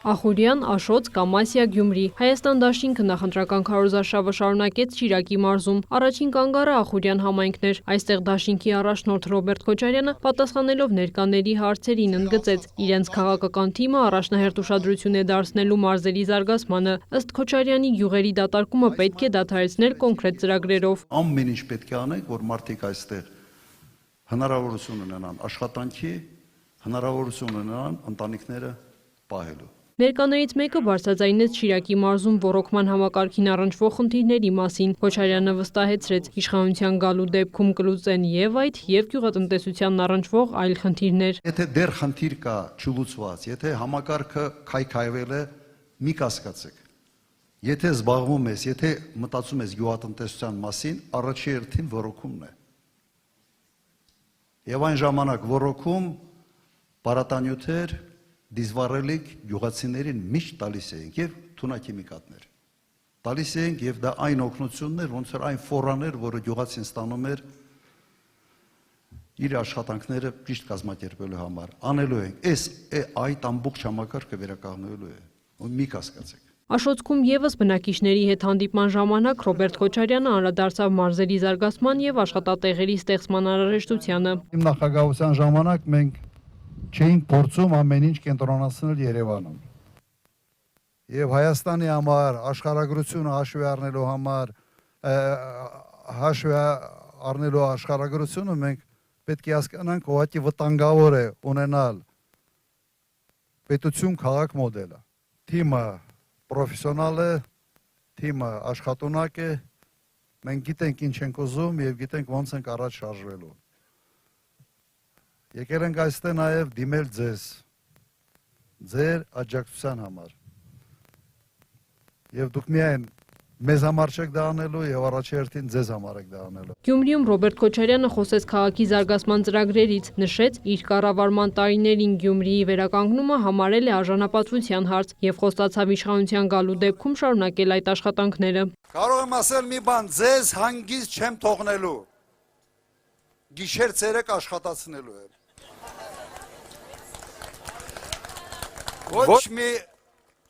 Ախուրյան, Աշոց, Կամասիա, Գյումրի։ Հայաստան դաշինքը նախընտրական քարոզարշավը շարունակեց Շիրակի մարզում։ Առաջին կանգառը Ախուրյան համայնքն էր։ Այստեղ դաշինքի առաջնորդ Ռոբերտ Քոչարյանը պատասխանելով ներկաների հարցերին ընդգծեց իրենց քաղաքական թիմը առաջնահերթ ուշադրություն է դարձնելու մարզերի զարգացմանը։ Ըստ Քոչարյանի գյուղերի դատարկումը պետք է դադարեցնել կոնկրետ ծրագրերով։ Ամեն ինչ պետք է անենք, որ մարդիկ այստեղ հնարավորություն ունենան աշխատանքի, հնարավորություն ունենան ընտանիքները պահելու։ Ներկաներից մեկը բարձրաձայնեց Շիրակի մարզում ոռոգման համակարգին առնչվող խնդիրների մասին։ Քոչարյանը վստահեցրեց, իշխանության գալու դեպքում կլուծեն եւ այդ, եւ գյուղատնտեսությանն առնչվող այլ խնդիրներ։ Եթե դեռ խնդիր կա չլուծված, եթե համակարգը քայքայվել է, մի կասկածեք։ Եթե զբաղվում ես, եթե մտածում ես գյուղատնտեսության մասին, առաջի հերթին ոռոգումն է։ Եվ այն ժամանակ ոռոգում, պարատանյութեր, դիզվառելիք գյուղացիներին միշտ տալիս էինք եւ թունաքիմիկատներ։ Տալիս էինք եւ դա այն օգնություններ, ոնց որ այն ֆորաներ, որը գյուղացին ստանում էր իր աշխատանքները ճիշտ կազմակերպելու համար։ Անելու ենք։ Այդ ամբողջ համակարգը վերականգնելու է։ Ու մի կասկածեք։ Աշոցքում եւս բնակիչների հետ հանդիպման ժամանակ Ռոբերտ Քոչարյանը անդրադարձավ մարզերի զարգացման եւ աշխատատեղերի ստեղծման անհրաժեշտությանը։ Իմ նախագահության ժամանակ մենք չէինք փորձում ամեն ինչ կենտրոնացնել Երևանում։ Եվ Հայաստանի համար աշխարհագրությունը հաշվի առնելու համար աշխարհագրությունը մենք պետք է հասկանանք, ուղղակի վտանգավոր է ունենալ պետություն քաղաք մոդելը։ Թիմը պրոֆեսիոնալ է, թիմը աշխատունակ է, մենք գիտենք ինչ ենք ուզում եւ գիտենք ոնց ենք առաջ շարժվելու։ Եկել ենք այստեղ նաև դիմել ձեզ, ձեր աջակցության համար։ Եվ դուք միայն մեզ համար չեք դա անելու եւ առաջերտին ձեզ համար եք դա անելու։ Գյումրիում Ռոբերտ Քոչարյանը խոսեց քաղաքի զարգացման ծրագրերից, նշեց իր կառավարման տարիներին Գյումրիի վերականգնումը համարել է արժանապատվության հարց եւ խոստացավ իշխանության գալու դեպքում շարունակել այդ աշխատանքները։ Կարող եմ ասել մի բան, ձեզ հանգիստ չեմ թողնելու։ Գիշեր ցերեկ աշխատացնելու եմ։ Ոչ մի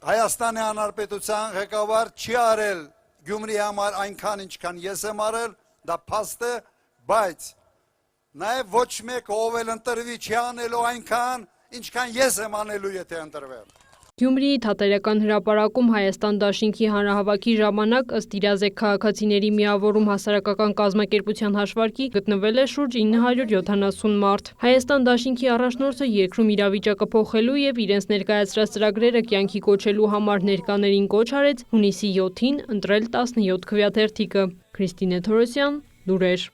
Հայաստանի Հանրապետության ղեկավար չի արել Գյումրիի համար այնքան ինչքան ես եմ արել, դա փաստ է, բայց նաև ոչ մեկ ով էլ ընտրվի չի անելու այնքան, ինչքան ես եմ անելու, եթե ընտրվեմ։ Գյումրիի թատերական հրապարակում Հայաստան դաշինքի հանրահավաքի ժամանակ ըստ իրազեկ քաղաքացիների միավորում հասարակական կազմակերպության հաշվարկի գտնվել է շուրջ 970 մարդ։ Հայաստան դաշինքի առաջնորդը երկրում իրավիճակը փոխելու եւ իրենց ներկայացրած ծրագրերը կյանքի կոչելու համար ներկաներին կոչ արեց հունիսի 7-ին ընտրել 17 քվեաթերթիկը։ Քրիստինե Թորոսյան, լուրեր։